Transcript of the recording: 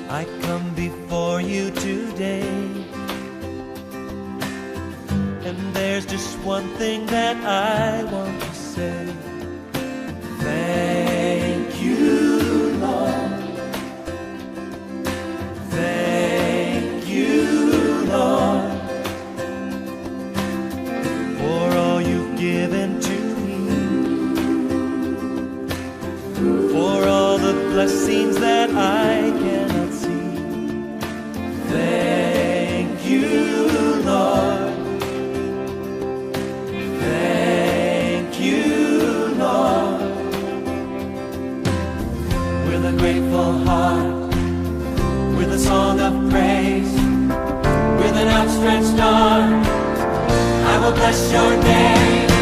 I come before you today, and there's just one thing that I want to say. Thank you, Lord. Thank you, Lord, for all you've given to me, for all the blessings that I cannot see. Thank you, Lord. Thank you, Lord. With a grateful heart, with a song of praise, with an outstretched arm, I will bless your name.